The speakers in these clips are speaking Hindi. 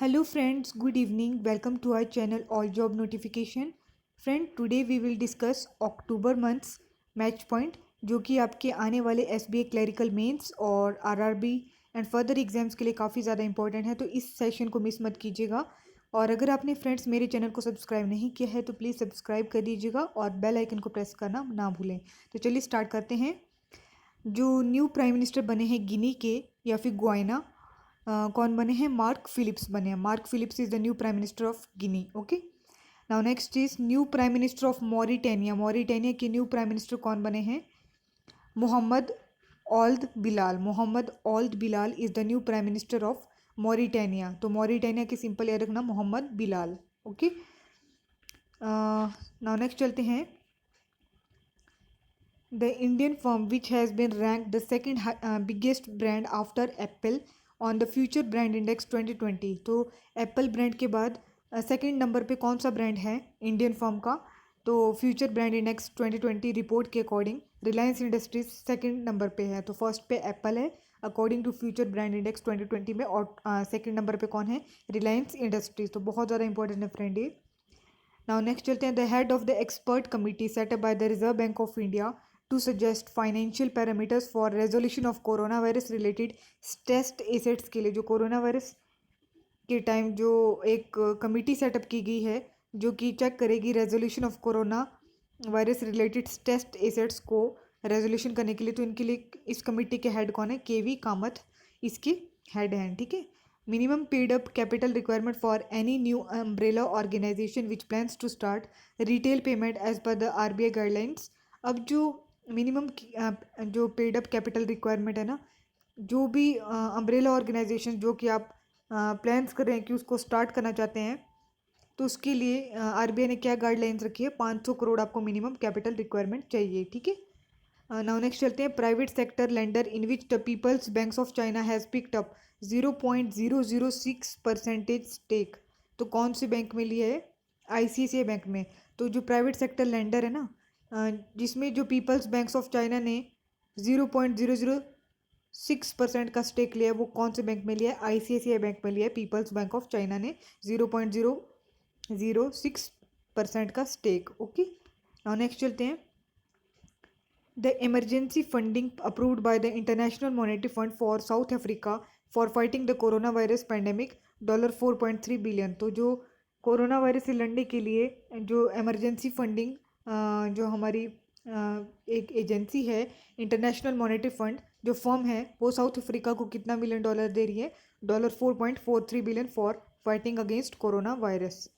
Hello friends, good evening. Welcome to our channel All Job Notification. Friend, today we will discuss October month's match point जो कि आपके आने वाले SBA क्लरिकल मेंस और RRB एंड फर्दर एग्जाम्स के लिए काफ़ी ज़्यादा इंपॉर्टेंट है, तो इस सेशन को मिस मत कीजिएगा। और अगर आपने फ्रेंड्स मेरे चैनल को सब्सक्राइब नहीं किया है तो प्लीज़ सब्सक्राइब कर दीजिएगा और बेल आइकन को प्रेस करना ना भूलें। तो चलिए स्टार्ट करते हैं। जो न्यू प्राइम मिनिस्टर बने हैं गिनी के या फिर गुआइना, कौन बने हैं? मार्क फिलिप्स बने हैं। Mark Phillips is the new prime minister of Guinea. Okay, now next is new prime minister of Mauritania. Mauritania के न्यू प्राइम मिनिस्टर कौन बने हैं? Mohamed Ould Bilal. Mohamed Ould Bilal is the new prime minister of Mauritania. तो मॉरिटेनिया की सिंपल याद रखना Mohamed Bilal. Okay, now next चलते हैं। The Indian firm, which has been ranked the second biggest brand after Apple on the Future Brand Index 2020। तो एप्पल ब्रांड के बाद सेकंड नंबर पे कौन सा ब्रांड है इंडियन फर्म का? तो फ्यूचर ब्रांड इंडेक्स 2020 रिपोर्ट के according Reliance Industries second number पे है। तो फर्स्ट पे एप्पल है according to future brand index 2020 में, और सेकंड नंबर पे कौन है? Reliance Industries. तो बहुत ज़्यादा इंपॉर्टेंट है फ्रेंड ये। नाउ नेक्स्ट चलते हैं। The head of the expert committee set up by the Reserve Bank of India to suggest financial parameters for resolution of corona virus related test assets के लिए, जो कोरोना वायरस के टाइम जो एक कमिटी सेटअप की गई है जो कि चेक करेगी resolution of corona virus related test assets को रेजोल्यूशन करने के लिए। तो इनके लिए इस कमिटी के हेड कौन है? केवी कामत इसके हेड हैं। ठीक है। Minimum paid up capital requirement for any new umbrella organisation which plans to start retail payment as per the RBI guidelines. अब जो मिनिमम जो पेड अप कैपिटल रिक्वायरमेंट है ना, जो भी अम्ब्रेला ऑर्गेनाइजेशन जो कि आप प्लान्स कर रहे हैं कि उसको स्टार्ट करना चाहते हैं, तो उसके लिए RBI ने क्या गाइडलाइंस रखी है? 500 करोड़ आपको मिनिमम कैपिटल रिक्वायरमेंट चाहिए। ठीक है। नाउ नेक्स्ट चलते हैं। Private sector lender in which the people's banks of China has picked up 0.006% stake. तो कौन से बैंक में लिया है? ICICI बैंक में। तो जो प्राइवेट सेक्टर लेंडर है ना, जिसमें जो पीपल्स बैंक्स ऑफ चाइना ने 0.006% का स्टेक लिया है, वो कौन से बैंक में लिया है? ICICI बैंक में लिया है। पीपल्स बैंक ऑफ चाइना ने 0.006% का स्टेक। ओके, नाउ नेक्स्ट चलते हैं। The emergency funding approved by the international monetary fund for south Africa for fighting the corona virus pandemic $4.3 billion. तो जो कोरोना वायरस से लड़ने के लिए जो इमरजेंसी फंडिंग जो हमारी एक एजेंसी है इंटरनेशनल मॉनेटरी फंड जो फर्म है, वो साउथ अफ्रीका को कितना मिलियन डॉलर दे रही है? $4.43 billion for fighting against corona virus.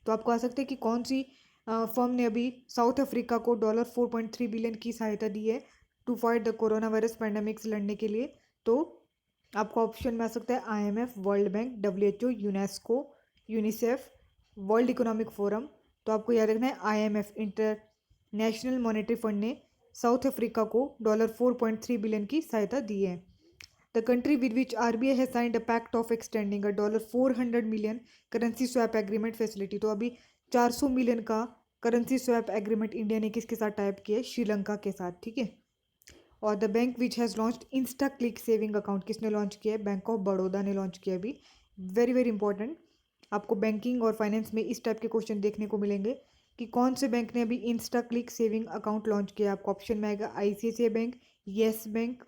तो आपको आ सकता है कि कौन सी फर्म ने अभी साउथ अफ्रीका को $4.3 बिलियन की सहायता दी है to fight the corona virus pandemic से लड़ने के लिए? तो आपको ऑप्शन में आ सकता है IMF, world bank, WHO, UNESCO, UNICEF, world economic forum. तो आपको याद रखना है IMF इंटरनेशनल मॉनेटरी फंड ने साउथ अफ्रीका को $4.3 बिलियन की सहायता दी है। The country with which RBI has signed a pact of extending a $400 million currency swap agreement facility। तो अभी 400 मिलियन का करेंसी स्वैप एग्रीमेंट इंडिया ने किसके साथ टाइप किया है? श्रीलंका के साथ। ठीक है। और the bank which has launched Insta click saving account, किसने लॉन्च किया है? बैंक ऑफ बड़ौदा ने लॉन्च किया अभी। वेरी वेरी इंपॉर्टेंट, आपको बैंकिंग और फाइनेंस में इस टाइप के क्वेश्चन देखने को मिलेंगे कि कौन से बैंक ने अभी insta click saving account launch किया। आपको ऑप्शन में आएगा ICICI Bank, Yes Bank,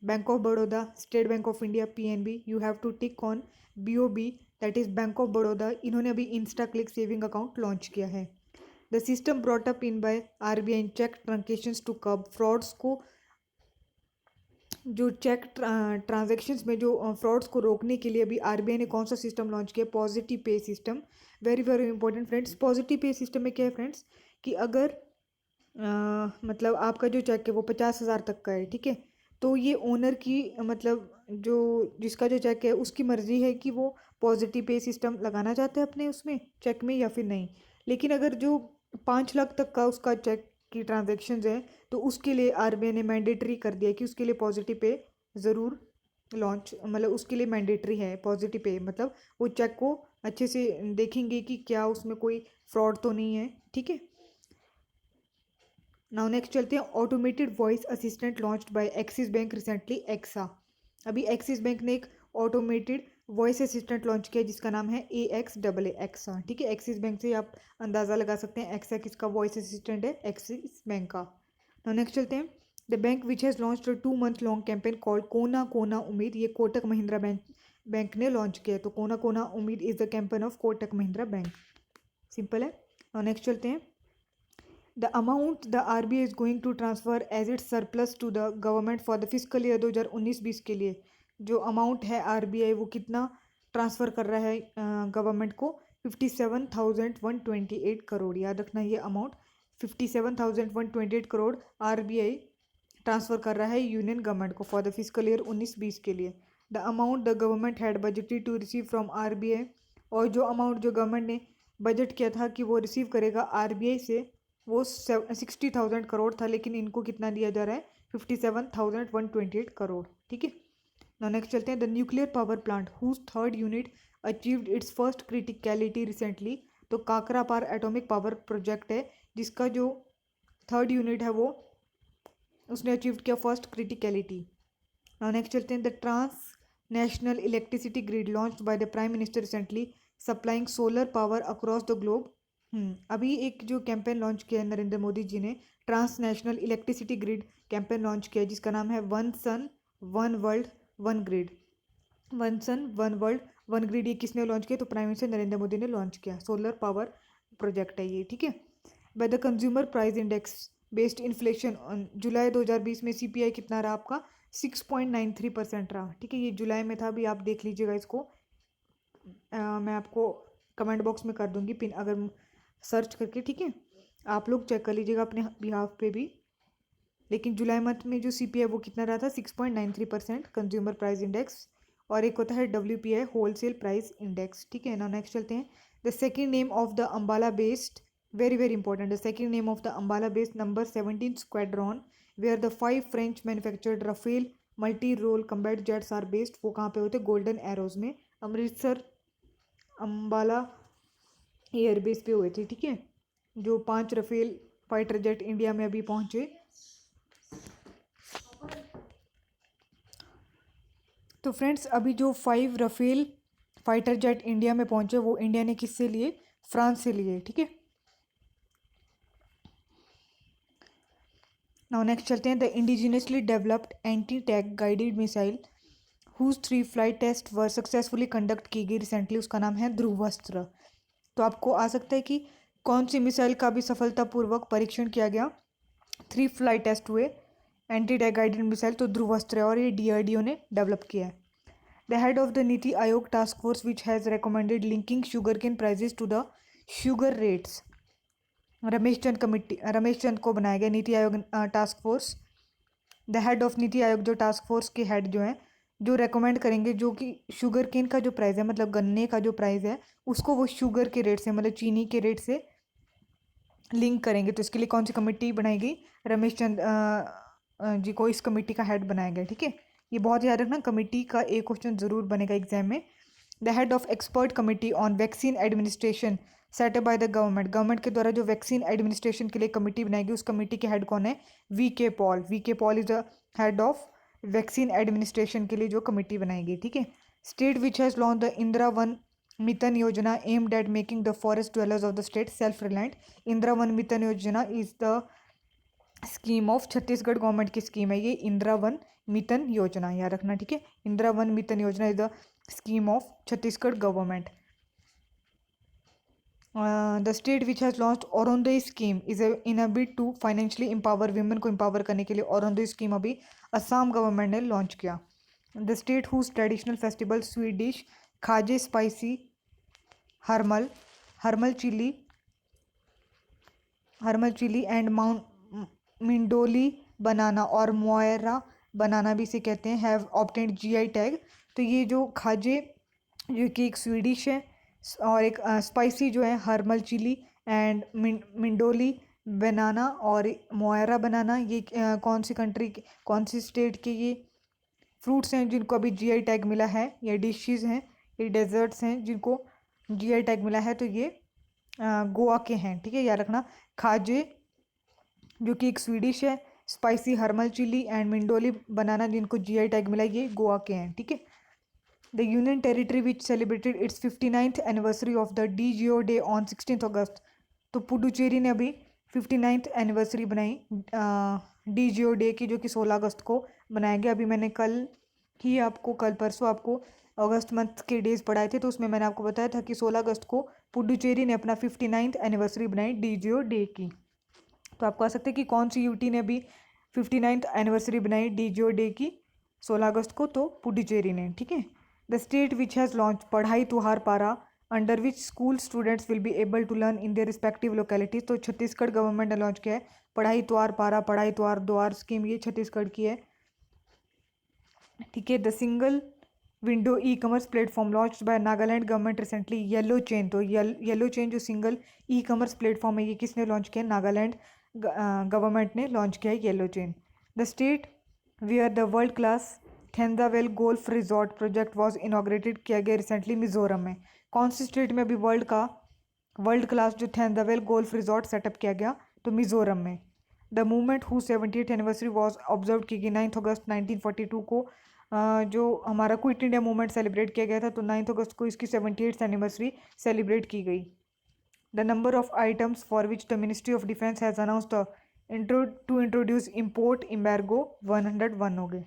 Bank of Baroda, State Bank of India, PNB। You have to tick on BOB, that is Bank of Baroda. इन्होंने अभी insta click saving account launch किया है। The system brought up in by RBI in cheque transactions to curb frauds को, जो चेक ट्रांजेक्शन्स में जो फ्रॉड्स को रोकने के लिए अभी RBI ने कौन सा सिस्टम लॉन्च किया? Positive pay system. Very very important friends. Positive pay system में क्या है फ्रेंड्स कि अगर मतलब आपका जो चेक है वो 50,000 तक का है, ठीक है, तो ये ओनर की मतलब जो जिसका जो चेक है उसकी मर्जी है कि वो पॉजिटिव पे सिस्टम लगाना चाहते हैं अपने उसमें चेक में या फिर नहीं। लेकिन अगर जो 5 लाख तक का उसका चेक की ट्रांजेक्शन्स है तो उसके लिए RBI ने मैंडेटरी कर दिया कि उसके लिए पॉजिटिव पे ज़रूर लॉन्च, मतलब उसके लिए मैंडेटरी है पॉजिटिव पे। मतलब वो चेक को अच्छे से देखेंगे कि क्या उसमें कोई फ्रॉड तो नहीं है। ठीक है। नाउ नेक्स्ट चलते हैं। Automated voice assistant launched by Axis Bank recently, Axa. अभी एक्सिस बैंक ने एक ऑटोमेटेड वॉइस असिस्टेंट लॉन्च किया जिसका नाम है AXAA। ठीक है, एक्सिस बैंक से आप अंदाज़ा लगा सकते हैं एक्सा किसका वॉइस असिस्टेंट है, एक्सिस बैंक का। तो नेक्स्ट चलते हैं। The bank which has launch 2 month long campaign called Kona Kona Ummeed, ये कोटक महिंद्रा बैंक ने लॉन्च किया है। तो Kona Kona Ummeed is the campaign of Kotak Mahindra Bank. Simple है। और नेक्स्ट चलते हैं। The amount the RBI is going to transfer as its surplus to the government for the physical year 2019-20 के लिए जो अमाउंट है RBI वो कितना ट्रांसफ़र कर रहा है गवर्नमेंट को, 57,128 करोड़। याद रखना ये अमाउंट 57,128 करोड़ RBI ट्रांसफ़र कर रहा है यूनियन गवर्नमेंट को फॉर द फिजिकल ईयर 19-20 के लिए। The amount the government had budgeted to receive from RBI, और जो अमाउंट जो गवर्नमेंट ने बजट किया था कि वो रिसीव करेगा RBI से वो 60,000 करोड़ था, लेकिन इनको कितना दिया जा रहा है 57,128 करोड़। ठीक है। नाउ नेक्स्ट चलते हैं। The nuclear power plant whose third unit achieved its first criticality recently, तो Kakrapar atomic power project है जिसका जो थर्ड यूनिट है वो उसने अचीव किया फर्स्ट क्रिटिकलिटी। नाउ नेक्स्ट चलते हैं। The transnational electricity grid launched by the prime minister recently supplying solar power across the globe. अभी एक जो कैंपेन लॉन्च किया है नरेंद्र मोदी जी ने, transnational electricity grid campaign launch किया है जिसका नाम है one sun one world one grid. One sun one world one grid ये किसने लॉन्च किया, तो प्राइम मिनिस्टर नरेंद्र मोदी ने लॉन्च किया। सोलर पावर प्रोजेक्ट है ये। ठीक है। By the consumer price index based inflation जुलाई 2020 में CPI कितना रहा आपका, 6.93% रहा। ठीक है, ये जुलाई में था। अभी आप देख लीजिएगा इसको, मैं आपको कमेंट बॉक्स में कर दूंगी पिन, अगर सर्च करके। ठीक है, आप लोग चेक कर लीजिएगा अपने बिहाफ पे भी। लेकिन जुलाई मंथ में जो CPI वो कितना रहा था, 6.93% कंज्यूमर प्राइस इंडेक्स। और एक होता है WPI होलसेल प्राइस इंडेक्स। ठीक है ना। नेक्स्ट चलते हैं। The second name of the Ambala based, very very important, the second name of the Ambala based number 17 squadron where the 5 French manufactured Rafale multi role combat jets are based, वो कहाँ पे होते हैं, गोल्डन एरोज में, अमृतसर अम्बाला एयरबेस पे हुए थे। ठीक है, जो 5 रफेल फाइटर जेट इंडिया में अभी पहुंचे। तो फ्रेंड्स अभी जो 5 रफेल फाइटर जेट इंडिया में पहुंचे वो इंडिया ने किससे लिए, फ्रांस से लिए। ठीक है। नाउ नेक्स्ट चलते हैं। The indigenously developed anti tank guided missile whose 3 flight test were successfully conduct की गई रिसेंटली, उसका नाम है ध्रुवस्त्र। तो आपको आ सकता है कि कौन सी मिसाइल का भी सफलतापूर्वक परीक्षण किया गया, 3 फ्लाइट टेस्ट हुए एंटी टैंक गाइडेड मिसाइल, तो ध्रुवस्त्र है और ये DRDO ने डेवलप किया है। The head of the Niti Aayog task force which has recommended linking sugar cane prices to the sugar rates, Ramesh Chand को बनाया गया Niti Aayog task force. The head of Niti Aayog जो टास्क फोर्स के हेड जो हैं जो रेकमेंड करेंगे जो कि शुगर केन का जो प्राइस है, मतलब गन्ने का जो प्राइस है उसको वो शुगर के रेट से, मतलब चीनी के रेट से लिंक करेंगे। तो इसके लिए कौन सी कमेटी बनाई गई, रमेश चंद जी को इस कमेटी का हेड बनाया गया। ठीक है, ये बहुत याद रखना, कमेटी का एक क्वेश्चन जरूर बनेगा एग्जाम में। The head of expert committee on vaccine administration setup by the government के द्वारा जो वैक्सीन एडमिनिस्ट्रेशन के लिए कमेटी बनाएगी उस कमेटी के हेड कौन है, VK Paul. VK Paul is the head of vaccine administration के लिए जो कमेटी बनाएगी। ठीक है। State which has launch the Indira Van Mitan Yojana aimed at making the forest dwellers of the state self reliant. Indira Van Mitan Yojana is the scheme of Chhattisgarh government की स्कीम है ये, इंदिरा वन मितन योजना, याद रखना। ठीक है, Indira Van Mitan Yojana is the scheme of Chhattisgarh government. The state which has launch Orunodoi scheme is in a bid to financially empower women को एम्पावर करने के लिए औरोंदोई स्कीम अभी असम गवर्नमेंट ने लॉन्च किया। The state whose traditional festival sweet dish खाजे स्पाइसी हरमल हरमल चिली एंड माउंट मिंडोली बनाना और मोयरा बनाना भी इसे कहते हैं, हैव ऑब्टेंड GI टैग। तो ये जो खाजे जो कि एक स्वीडिश है और एक स्पाइसी जो है हरमल चिली एंड मिंडोली बनाना और मोयरा बनाना, ये कौन सी कंट्री के, कौन सी स्टेट के ये फ्रूट्स हैं जिनको अभी GI टैग मिला है, ये डिशेस हैं, ये डेजर्ट्स हैं जिनको GI टैग मिला है। तो ये गोवा के हैं। ठीक है, याद रखना, खाजे जो कि एक स्वीडिश है, स्पाइसी हरमल चिली एंड मिंडोली बनाना जिनको GI टैग मिला है, ये गोवा के हैं। ठीक है। The union territory which celebrated its 59th anniversary of the DGO Day on 16th August. तो पुडुचेरी ने अभी 59th एनिवर्सरी बनाई DGO डे की, जो कि 16 अगस्त को बनाया गया। अभी मैंने कल परसों आपको अगस्त मंथ के डेज पढ़ाए थे, तो उसमें मैंने आपको बताया था कि 16 अगस्त को पुडुचेरी ने अपना 59th एनिवर्सरी बनाई DGO डे की। तो आपको आ सकते हैं कि कौन सी यूटी ने भी 59th एनिवर्सरी बनाई DGO डे की 16 अगस्त को, तो पुडुचेरी ने। ठीक है। The state which has launch Padhai Tuhar Para under which school students will be able to learn in their respective localities. तो छत्तीसगढ़ गवर्नमेंट ने लॉन्च किया है पढ़ाई तुहार पारा, पढ़ाई तुहार द्वार स्कीम, ये छत्तीसगढ़ की है। ठीक है। The single window e commerce platform launch by Nagaland government recently yellow chain. तो येलो चेन जो सिंगल ई कॉमर्स प्लेटफॉर्म है, ये किसने लॉन्च किया? नागालैंड गवर्नमेंट ने लॉन्च किया है yellow chain. The state where the world class थेंदावेल golf resort project was inaugurated किया गया रिसेंटली मिजोरम में। कौन सी स्टेट में अभी वर्ल्ड क्लास जो थेंदावेल गोल्फ रिजॉर्ट सेटअप किया गया? तो मिजोरम में। The movement who 70th anniversary was observe की गई 9 अगस्त 1942 को। जो हमारा क्विट इंडिया मूवमेंट सेलिब्रेट किया गया था, तो 9 अगस्त को इसकी 78th एनिवर्सरी सेलिब्रेट की गई। The number of items for which the ministry of defence has announced to introduce import embargo 101 हो गए।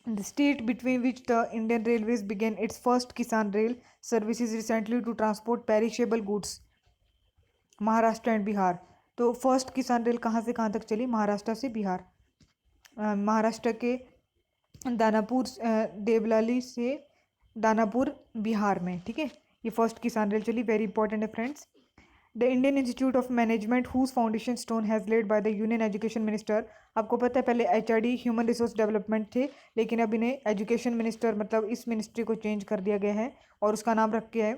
The state between which the Indian Railways began its first Kisan Rail services recently to transport perishable goods, Maharashtra and Bihar. तो फर्स्ट किसान रेल कहाँ से कहाँ तक चली? महाराष्ट्र से बिहार। महाराष्ट्र के दानापुर देवलाली से दानापुर बिहार में। ठीक है। ये फर्स्ट किसान रेल चली, वेरी इंपॉर्टेंट है friends. The Indian institute of management whose foundation stone has laid by the union education minister. आपको पता है पहले HRD ह्यूमन रिसोर्स डेवलपमेंट थे, लेकिन अब इन्हें एजुकेशन मिनिस्टर मतलब इस मिनिस्ट्री को चेंज कर दिया गया है और उसका नाम रख दिया है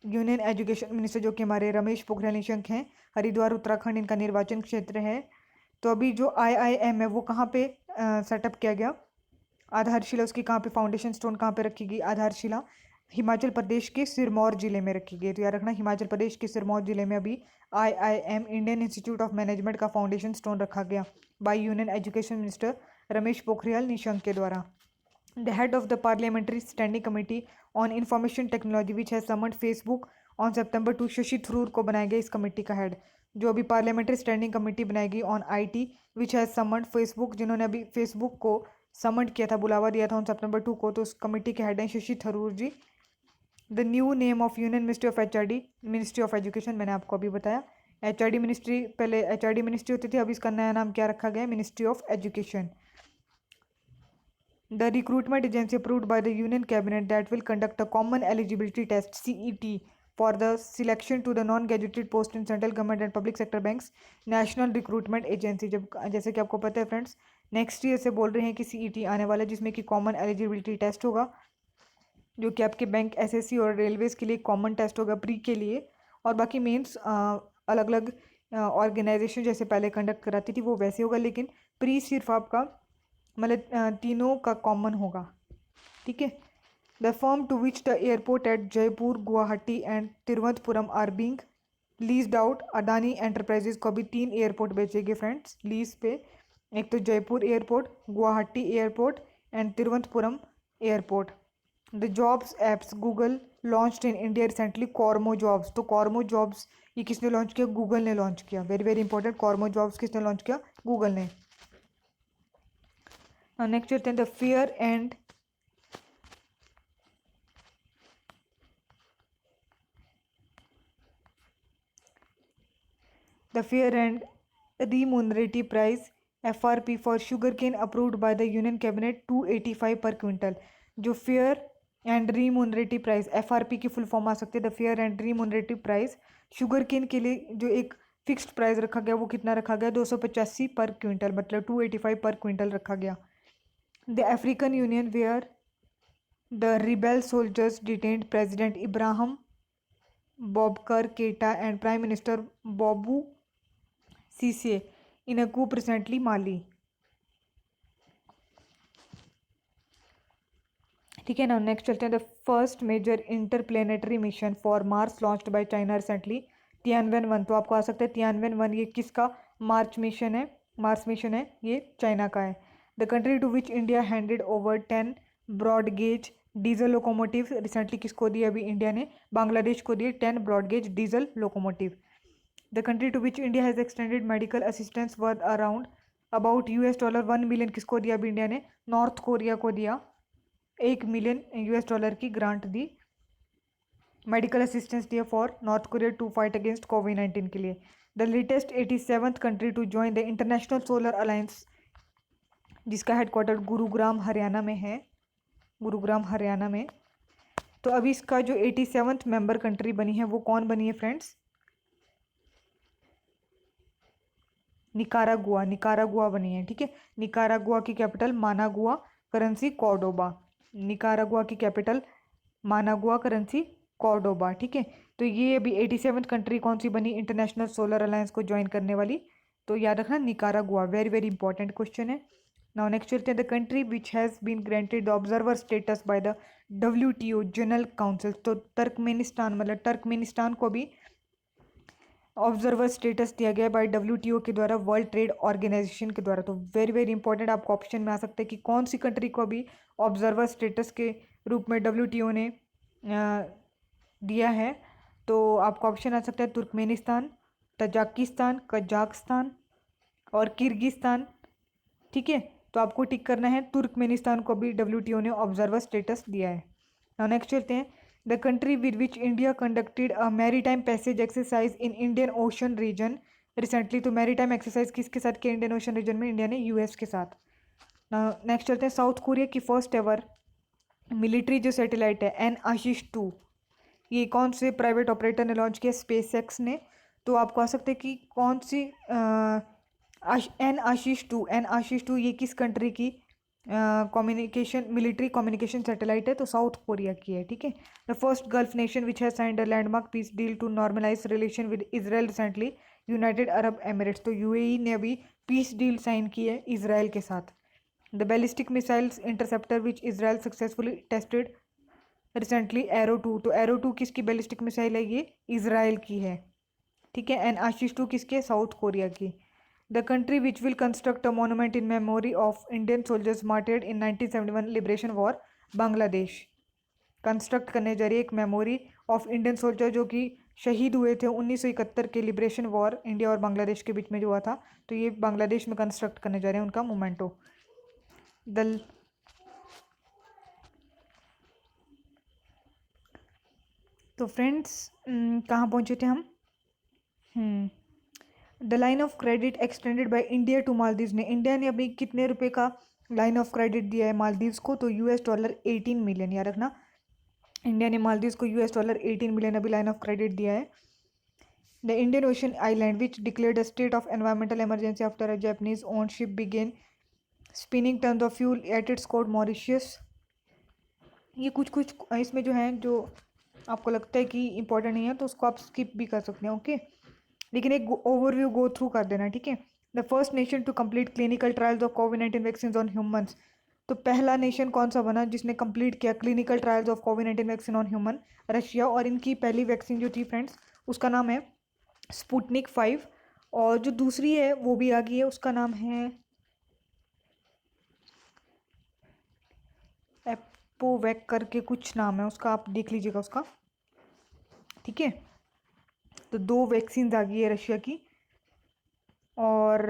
यूनियन एजुकेशन मिनिस्टर, जो कि हमारे रमेश पोखरियाल निशंक हैं। हरिद्वार उत्तराखंड इनका निर्वाचन क्षेत्र है। तो अभी जो IIM है वो कहाँ पे सेटअप किया गया? आधारशिला उसकी कहाँ पे, फाउंडेशन स्टोन कहाँ पे रखी गई? आधारशिला हिमाचल प्रदेश के सिरमौर जिले में रखी गई। तो याद रखना, हिमाचल प्रदेश के सिरमौर जिले में अभी IIM Indian institute of management का फाउंडेशन स्टोन रखा गया by union education minister Ramesh Pokhriyal Nishank के द्वारा। The head of the parliamentary standing committee on information technology which has summoned Facebook on सितंबर 2 शशि थरूर को बनाया गया इस कमेटी का हेड। जो अभी पार्लियामेंट्री स्टैंडिंग कमेटी बनाई गई on IT which has summoned Facebook, जिन्होंने अभी फेसबुक को समन्ड किया था, बुलावा दिया था ऑन सितंबर 2 को, तो उस कमेटी के हेड हैं Shashi Tharoor ji. The new name of union ministry of HRD ministry of education, मैंने आपको अभी बताया। HRD मिनिस्ट्री, पहले HRD मिनिस्ट्री होती थी, अब इसका नया नाम क्या रखा गया? Ministry of education. The recruitment agency approved by the Union Cabinet that will conduct a common eligibility test CET for the selection to the non-gazetted post in central government and public sector banks, National Recruitment Agency। जब जैसे कि आपको पता है फ्रेंड्स, नेक्स्ट ईयर से बोल रहे हैं कि CET आने वाला है, जिसमें कि कॉमन एलिजिबिलिटी टेस्ट होगा, जो कि आपके बैंक SSC और रेलवेज के लिए कॉमन टेस्ट होगा प्री के लिए, और बाकी मेंस अलग अलग ऑर्गेनाइजेशन जैसे पहले कंडक्ट कराती थी वो वैसे होगा, लेकिन प्री सिर्फ आपका मतलब तीनों का कॉमन होगा। ठीक है। The firm to which the airport at Jaipur, Guwahati and Thiruvananthapuram are being leased out, Adani enterprises को अभी 3 एयरपोर्ट बेचेंगे फ्रेंड्स लीज पे। एक तो Jaipur airport, Guwahati airport and Thiruvananthapuram airport. The jobs apps Google launched in India recently Cormo jobs. तो कॉर्मो जॉब्स ये किसने लॉन्च किया? गूगल ने लॉन्च किया। Very very important, Cormo jobs किसने लॉन्च किया? गूगल ने। नेक्स्ट चलते हैं the fair and remunerative price FRP for sugarcane approved by the Union Cabinet 285 per quintal. जो fair and remunerative price FRP की फुल फॉर्म आ सकती है the fair and remunerative price. Sugarcane के लिए जो एक फिक्स्ड प्राइस रखा गया वो कितना रखा गया? 285 पर क्विंटल, मतलब 285 पर क्विंटल रखा गया। The African union where the rebel soldiers detained president Ibrahim Boubacar Keita and prime minister बॉबू सीसे इन अ coup recently माली। ठीक है ना। नेक्स्ट चलते हैं the first major interplanetary mission for Mars launched by China recently, Tianwen-1। तो आपको आ सकता है Tianwen-1 ये किसका मार्स मिशन है? ये चाइना का है। The country to which India handed over 10 broad gauge diesel locomotive, recently किसको दिया अभी इंडिया ने, बांग्लादेश को दिए 10 broad gauge diesel locomotive. The country to which India has extended medical assistance worth around about $1 million, किसको दिया अभी इंडिया ने, नॉर्थ कोरिया को दिया, $1 मिलियन की ग्रांट दी, मेडिकल असिस्टेंस दिया for North Korea to fight against कोविड-19 के लिए। The latest 87th country to join the international solar alliance, जिसका हेडक्वार्टर गुरुग्राम हरियाणा में है, गुरुग्राम हरियाणा में। तो अभी इसका जो 87th मेंबर कंट्री बनी है वो कौन बनी है फ्रेंड्स, निकारागुआ, निकारागुआ बनी है, ठीक है। निकारागुआ की capital Managua, currency Cordoba, Nicaragua की कैपिटल मानागुआ, करेंसी कॉर्डोबा, ठीक है। तो ये अभी 87th कंट्री कौन सी बनी इंटरनेशनल सोलर अलायंस को ज्वाइन करने वाली, तो याद रखना Nicaragua, very very important question है। नाउ नेक्स्ट चलते हैं, the country which has been granted the observer status by the WTO general council, तो तुर्कमेनिस्तान, मतलब टर्कमेनिस्तान को भी ऑब्जर्वर स्टेटस दिया गया बाय WTO के द्वारा, वर्ल्ड ट्रेड ऑर्गेनाइजेशन के द्वारा। तो वेरी वेरी इंपॉर्टेंट, आपको ऑप्शन में आ सकता है कि कौन सी कंट्री को अभी ऑब्जर्वर स्टेटस के रूप में WTO ने दिया है। तो आपको ऑप्शन आ सकता है तुर्कमेनिस्तान, तजाकिस्तान, कजाकिस्तान और किर्गिस्तान, ठीक है। तो आपको टिक करना है, तुर्कमेनिस्तान को भी WTO ने ऑब्जर्वर स्टेटस दिया है। नाउ नेक्स्ट चलते हैं, the country with which India conducted a maritime passage exercise in Indian ocean region recently, तो मैरीटाइम एक्सरसाइज किसके साथ किया इंडियन ओशन रीजन में, इंडिया ने US के साथ। नेक्स्ट चलते हैं, साउथ कोरिया की फर्स्ट एवर मिलिट्री जो सैटेलाइट है एन आशीष 2, ये कौन से प्राइवेट ऑपरेटर ने लॉन्च किया, स्पेसएक्स ने। तो आपको आ सकते हैं कि कौन सी एन आशीष 2, एन आशीष 2 ये किस कंट्री की कम्युनिकेशन मिलिट्री कम्युनिकेशन सैटेलाइट है, तो साउथ कोरिया की है, ठीक है। The first gulf nation which has signed a landmark peace deal to normalise relation with Israel recently, United Arab Emirates, तो UAE ने अभी पीस डील साइन की है इजराइल के साथ। The ballistic missiles interceptor which Israel successfully tested recently, arrow 2, तो एरो 2 किसकी बैलिस्टिक मिसाइल है, ये इजराइल की है, ठीक है। एंड आशीष 2 किसके, साउथ कोरिया की। The country which will construct a monument in memory of Indian soldiers मार्टियर्ड in 1971 liberation war, Bangladesh construct करने जा रही है एक मेमोरी ऑफ इंडियन सोल्जर जो कि शहीद हुए थे 1971 के लिबरेशन वॉर इंडिया और बांग्लादेश के बीच में जो हुआ था, तो ये बांग्लादेश में कंस्ट्रक्ट करने जा रहे हैं उनका मोमेंटो। दल तो फ्रेंड्स कहाँ पहुँचे थे हम, the line of credit extended by India to Maldives ने, इंडिया ने अभी कितने रुपए का लाइन ऑफ क्रेडिट दिया है मालदीव्स को, तो $18 मिलियन, याद रखना इंडिया ने मालदीव्स को $18 मिलियन अभी लाइन ऑफ क्रेडिट दिया है। The Indian ocean island which declared a state of environmental emergency after a Japanese own ship began spilling tons of fuel at its coast Mauritius, ये कुछ कुछ इसमें जो है जो आपको लगता है कि इंपॉर्टेंट नहीं है तो उसको आप स्किप भी कर सकते हैं, ओके। लेकिन एक ओवरव्यू गो थ्रू कर देना, ठीक है। The first nation to complete clinical trials of कोविड-19 वैक्सीन ऑन ह्यूमंस, तो पहला नेशन कौन सा बना जिसने कंप्लीट किया क्लिनिकल ट्रायल्स ऑफ कोविड-19 वैक्सीन ऑन ह्यूमन, रशिया। और इनकी पहली वैक्सीन जो थी फ्रेंड्स उसका नाम है स्पुतनिक 5, और जो दूसरी है वो भी आ गई है, उसका नाम है एपोवैक करके कुछ नाम है उसका, आप देख लीजिएगा उसका, ठीक है। तो 2 वैक्सीन आ गई है रशिया की। और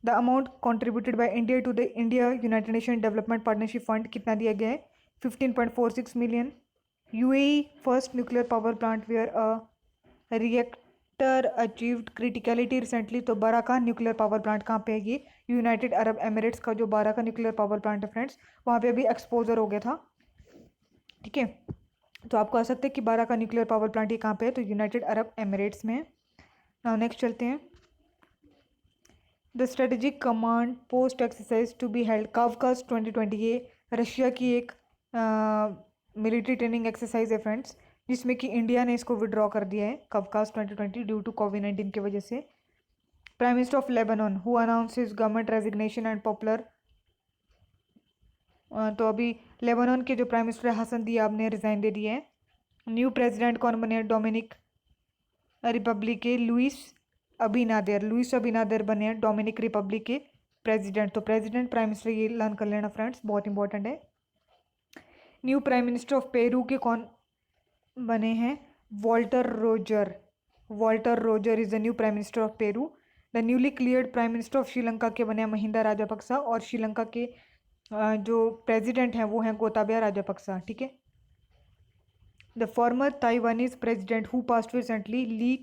the amount contributed by India to the India United Nation development partnership fund कितना दिया गया है, 15.46 million. UAE first nuclear power plant where a reactor achieved criticality recently, तो बाराका न्यूक्लियर पावर प्लांट कहाँ पे है, ये यूनाइटेड अरब एमिरेट्स का जो बाराका न्यूक्लियर पावर प्लांट है फ्रेंड्स, वहाँ पे अभी एक्सपोजर हो गया था, ठीक है। तो आपको आ सकता है कि बाराका न्यूक्लियर पावर प्लांट ये कहाँ पे है, तो यूनाइटेड अरब एमिरेट्स में। नाउ नेक्स्ट चलते हैं, the strategic command post exercise to be held Kavkaz 2020, ये रशिया की एक मिलिट्री ट्रेनिंग एक्सरसाइज है फ्रेंड्स, जिसमें कि इंडिया ने इसको विड्रॉ कर दिया है कावकास 2020 ड्यू टू कोविड-19 की वजह से। Prime minister of Lebanon who announce his government resignation and popular, तो अभी लेबनान के जो प्राइम मिनिस्टर हसन दियाब ने रिजाइन दे दिए हैं। न्यू प्रेसिडेंट कौन बने, डोमिनिक रिपब्लिक के लुइस अबिनादर बने हैं डोमिनिक रिपब्लिक के प्रेसिडेंट, तो प्रेसिडेंट प्राइम मिनिस्टर ये लर्न कर लेना फ्रेंड्स, बहुत इंपॉर्टेंट है। New prime minister of Peru के कौन बने हैं? Walter Roger. Walter Roger is the new prime minister of Peru. The newly cleared prime minister of Sri Lanka के बने हैं महिंदा राजापक्सा, और श्रीलंका के जो प्रेसिडेंट हैं वो हैं गोताबाया राजापक्सा, ठीक है। The former Taiwanese president who passed recently, Lee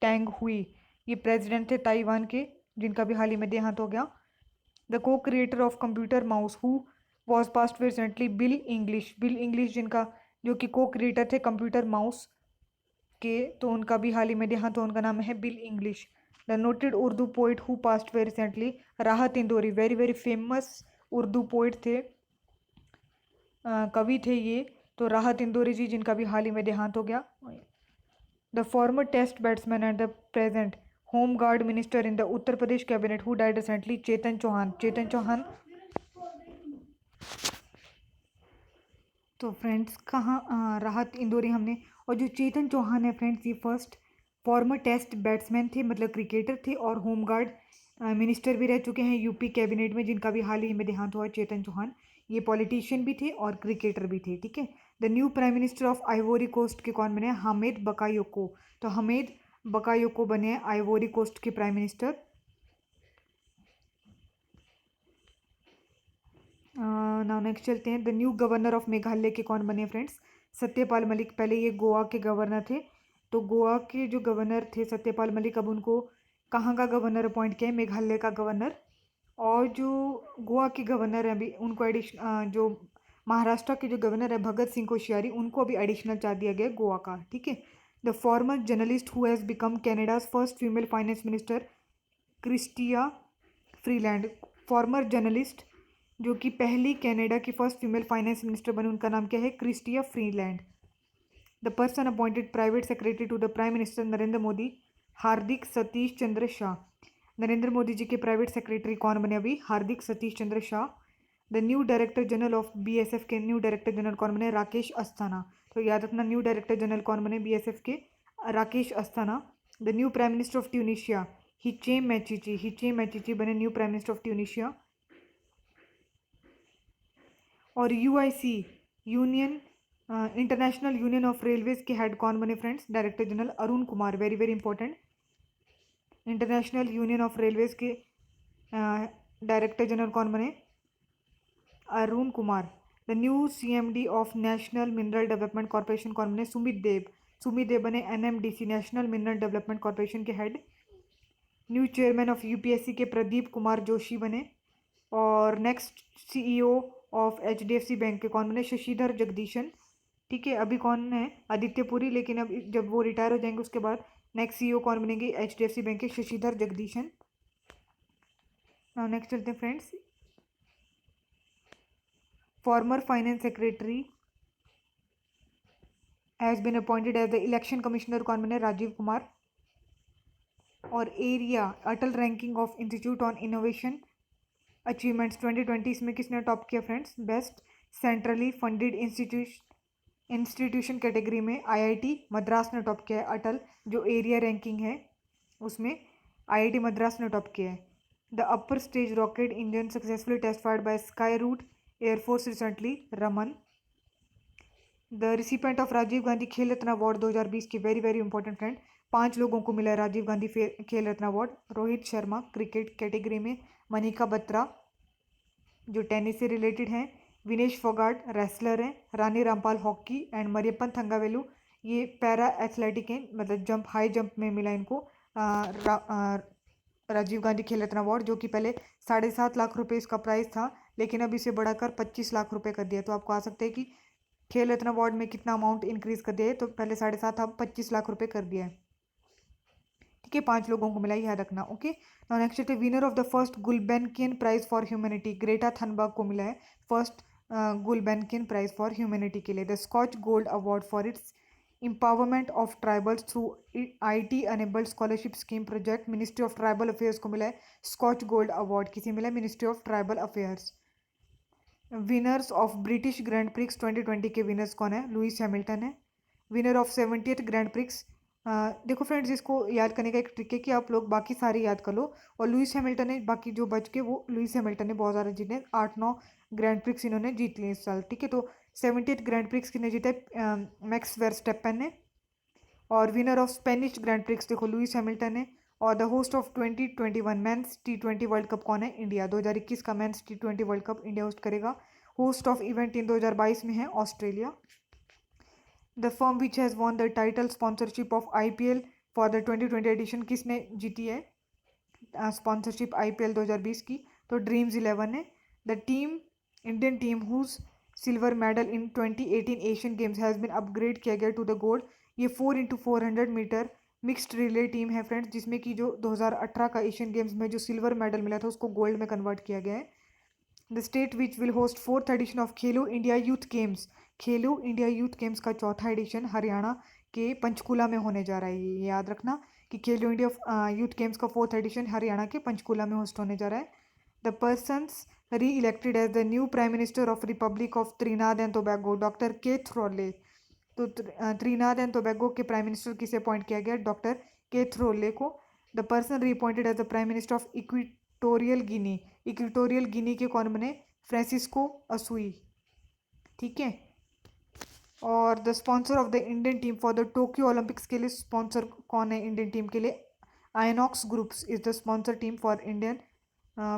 Teng hui, ये प्रेसिडेंट थे ताइवान के जिनका भी हाल ही में देहांत हो गया। द को creator of computer mouse who was past recently, bill English. Bill English जिनका जो कि को क्रिएटर थे कंप्यूटर माउस के, तो उनका भी हाल ही में देहांत, तो उनका नाम है Bill English. The noted Urdu poet who passed very recently, Rahat Indori, very very famous Urdu poet थे, कवि थे ये, तो राहत इंदौरी जी जिनका भी हाल ही में देहांत हो गया। The former test batsman and the present home guard minister in the Uttar Pradesh cabinet who died recently, Chetan Chauhan. Chetan Chauhan, तो फ्रेंड्स कहाँ राहत इंदौरी हमने, और जो चेतन चौहान है फ्रेंड्स ये फर्स्ट फॉर्मर टेस्ट बैट्समैन थे, मतलब क्रिकेटर थे, और होम गार्ड मिनिस्टर भी रह चुके हैं यूपी कैबिनेट में, जिनका भी हाल ही में देहांत हुआ है चेतन चौहान। ये पॉलिटिशियन भी थे और क्रिकेटर भी थे, ठीक है। The new prime minister of Ivory Coast के कौन बने हैं? हामिद बकायोको। तो हामिद बकायोको बने हैं आइवोरी कोस्ट के प्राइम मिनिस्टर। नाउ नेक्स्ट चलते हैं, the new governor of Meghalaya के कौन बने फ्रेंड्स? सत्यपाल मलिक। पहले ये गोवा के गवर्नर थे, तो गोवा के जो गवर्नर थे सत्यपाल मलिक, अब उनको कहाँ का गवर्नर अपॉइंट किया है? मेघालय का गवर्नर। और जो गोवा के गवर्नर हैं अभी उनको जो महाराष्ट्र के जो गवर्नर है भगत सिंह कोश्यारी, उनको अभी एडिशनल चार्ज दिया गया है गोवा का, ठीक है। The former journalist who has become Canada's first female finance minister, Chrystia Freeland. Former journalist जो कि पहली कनाडा की फर्स्ट फीमेल फाइनेंस मिनिस्टर बनी, उनका नाम क्या है? Chrystia Freeland. The person appointed private secretary to the prime minister Narendra Modi, Hardik Satish Chandra Shah. Narendra Modi ji के प्राइवेट सेक्रेटरी कौन बने अभी? Hardik Satish Chandra Shah. The new director general of BSF के न्यू डायरेक्टर जनरल कौन बने? राकेश अस्थाना। तो याद रखना न्यू डायरेक्टर जनरल कौन बने बीएसएफ के? Rakesh Asthana. The new prime minister of Tunisia, Hichem Mechichi. Hichem Mechichi बने new prime minister of Tunisia. और UIC union international union of railways के हेड कौन बने friends? Director general Arun Kumar, very very important. International union of railways के डायरेक्टर जनरल कौन बने? Arun Kumar. The new CMD of national mineral development corporation कौन बने? सुमित देव। सुमित देव बने NMDC national mineral development corporation के head. New chairman of UPSC के प्रदीप कुमार जोशी बने। और next CEO of HDFC bank के कौन बने? शशिधर जगदीशन, ठीक है। अभी कौन है? आदित्य पुरी, लेकिन अब जब वो रिटायर हो जाएंगे उसके बाद नेक्स्ट सीईओ कौन बनेंगे एचडीएफसी बैंक के? शशिधर जगदीशन। नाउ नेक्स्ट चलते हैं friends, former finance secretary has been appointed as the election commissioner कौन बने? राजीव कुमार। और ARIIA Atal ranking of institute on innovation achievements 2020 इसमें किसने टॉप किया friends? Best centrally funded institution category में आईआईटी मद्रास ने टॉप किया है। अटल जो एरिया रैंकिंग है उसमें आईआईटी मद्रास ने टॉप किया है। The upper stage rocket engine successfully test fired by Skyroot air force recently, Raman. The recipient of Rajiv Gandhi Khel Ratna award 2020 की, वेरी वेरी इंपॉर्टेंट फ्रेंड, 5 लोगों को मिला है Rajiv Gandhi Khel Ratna award. Rohit Sharma cricket category में, मनिका बत्रा जो टेनिस से रिलेटेड हैं, विनेश फोगाट रेसलर हैं, रानी रामपाल हॉकी एंड मरियप्पन थंगावेलू ये पैरा एथलेटिक हैं, मतलब जंप हाई जंप में मिला इनको राजीव गांधी खेल रत्न अवार्ड, जो कि पहले 7.5 लाख रुपए इसका प्राइस था, लेकिन अब इसे बढ़ाकर 25 लाख रुपए कर दिया। तो आपको आ सकते हैं कि खेल रत्न अवार्ड में कितना अमाउंट इंक्रीज कर दिया है, तो पहले 7.5 अब 25 लाख रुपए कर दिया है, ठीक है। 5 लोगों को मिला, याद रखना, okay. Now next winner of the first Gulbenkian prize for humanity, Greta Thunberg को मिला है first Gulbenkian prize for humanity के लिए। The Skoch gold award for its empowerment of tribals through IT enabled scholarship scheme project, ministry of tribal affairs को मिला है स्कॉच गोल्ड अवार्ड। किसी मिला है? Ministry of tribal affairs. Winners of British grand prix 2020 के विनर्स कौन है? लुइस हैमिल्टन है। Winner of 70th grand prix देखो फ्रेंड्स, इसको याद करने का एक ट्रिक है कि आप लोग बाकी सारे याद कर लो। और लुइस हैमिल्टन ने बाकी जो बच के, वो लुइस हैमिल्टन ने बहुत ज़्यादा जीते, 8-9 ग्रैंड प्रिक्स इन्होंने जीत लिए इस साल, ठीक है। तो 78 ग्रैंड प्रिक्स किसने जीता है? मैक्स वेरस्टेपन ने। और winner of Spanish grand prix देखो लुइस हैमिल्टन है। और the host of 2021 men's T20 world cup कौन है? इंडिया। 2021 का men's T20 world cup India host करेगा। होस्ट ऑफ इवेंट इन 2022 में है Australia. The firm which has won the title sponsorship of IPL for the 2020 edition किसने जीती है स्पॉन्सरशिप IPL 2020 की? तो ड्रीम्स 11 है। The team Indian team whose silver medal in 2018 Asian games has been upgrade किया गया टू द गोल्ड। ये 4x400 metre mixed relay team है फ्रेंड्स, जिसमें कि जो 2018 का एशियन गेम्स में जो सिल्वर मेडल मिला था उसको गोल्ड में कन्वर्ट किया गया है। The state which will host fourth edition of Khelo India youth games. Khelo India youth games का चौथा एडिशन हरियाणा के पंचकूला में होने जा रहा है। ये याद रखना कि खेलो इंडिया यूथ गेम्स का फोर्थ एडिशन हरियाणा के पंचकूला में होस्ट होने जा रहा है। The persons re-elected as the new prime minister of republic of Trinidad and Tobago, doctor Keith Rowley. तो त्रिनाद एंड टोबैगो के प्राइम मिनिस्टर किसे अपॉइंट किया गया? डॉक्टर के थ्रोले को। The person reappointed as the prime minister of Equatorial Guinea. Equatorial Guinea के कौन बने? फ्रांसिस्को असुई, ठीक है। और the sponsor of the Indian team for the Tokyo Olympics के लिए स्पॉन्सर कौन है इंडियन टीम के लिए? Inox groups is the sponsor team for Indian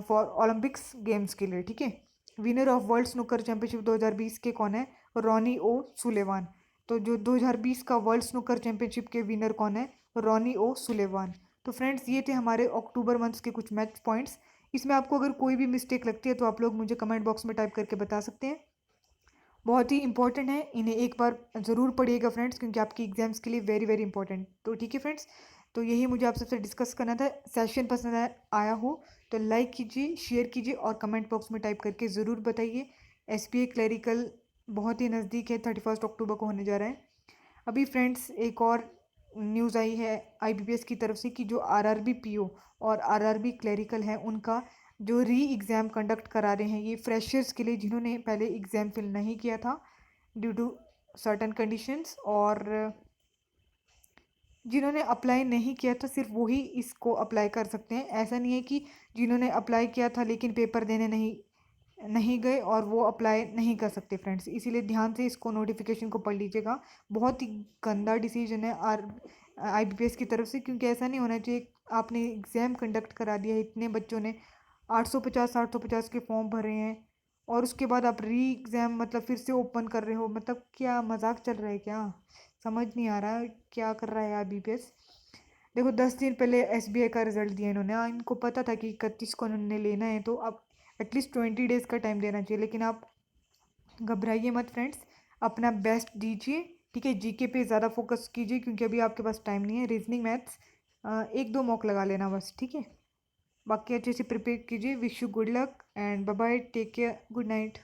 for Olympics games के लिए, ठीक है। Winner of world snooker championship 2020 के कौन है? रॉनी ओ सुलेवान। तो जो 2020 का वर्ल्ड स्नूकर चैंपियनशिप के विनर कौन है? रॉनी ओ सुलेवान। तो फ्रेंड्स, ये थे हमारे अक्टूबर मंथ्स के कुछ मैच पॉइंट्स। इसमें आपको अगर कोई भी मिस्टेक लगती है तो आप लोग मुझे कमेंट बॉक्स में टाइप करके बता सकते हैं। बहुत ही इंपॉर्टेंट है, इन्हें एक बार ज़रूर पढ़िएगा फ्रेंड्स, क्योंकि आपकी एग्जाम्स के लिए वेरी वेरी इंपॉर्टेंट। तो ठीक है फ्रेंड्स, तो यही मुझे आप सबसे डिस्कस करना था। सेशन पसंद आया हो तो लाइक कीजिए, शेयर कीजिए और कमेंट बॉक्स में टाइप करके ज़रूर बताइए। SPA क्लरिकल बहुत ही नज़दीक है, 31 अक्टूबर को होने जा रहा है। अभी फ्रेंड्स एक और न्यूज़ आई है IBPS की तरफ से कि जो RRB PO और RRB क्लरिकल है उनका जो री एग्ज़ाम कंडक्ट करा रहे हैं ये फ्रेशर्स के लिए, जिन्होंने पहले एग्ज़ाम फिल नहीं किया था ड्यू टू सर्टन कंडीशंस, और जिन्होंने अप्लाई नहीं किया था सिर्फ वही इसको अप्लाई कर सकते हैं। ऐसा नहीं है कि जिन्होंने अप्लाई किया था लेकिन पेपर देने नहीं नहीं गए और वो अप्लाई नहीं कर सकते फ्रेंड्स। इसीलिए ध्यान से इसको नोटिफिकेशन को पढ़ लीजिएगा। बहुत ही गंदा डिसीजन है IBPS की तरफ से, क्योंकि ऐसा नहीं होना चाहिए। आपने एग्ज़ाम कंडक्ट करा दिया, इतने बच्चों ने 850 के फॉर्म भरे हैं और उसके बाद आप री एग्ज़ाम मतलब फिर से ओपन कर रहे हो। मतलब क्या मजाक चल रहा है क्या? समझ नहीं आ रहा है क्या कर रहा है IBPS। देखो 10 दिन पहले SBI का रिजल्ट दिया इन्होंने, इनको पता था कि 31 को उन्होंने लेना है, तो अब एटलीस्ट 20 डेज़ का टाइम देना चाहिए। लेकिन आप घबराइए मत फ्रेंड्स, अपना बेस्ट दीजिए, ठीक है। GK पे ज़्यादा फोकस कीजिए क्योंकि अभी आपके पास टाइम नहीं है। रीजनिंग मैथ्स एक दो मॉक लगा लेना बस, ठीक है। बाकी अच्छे से प्रिपेयर कीजिए। Wish you good luck and bye bye, take care, good night.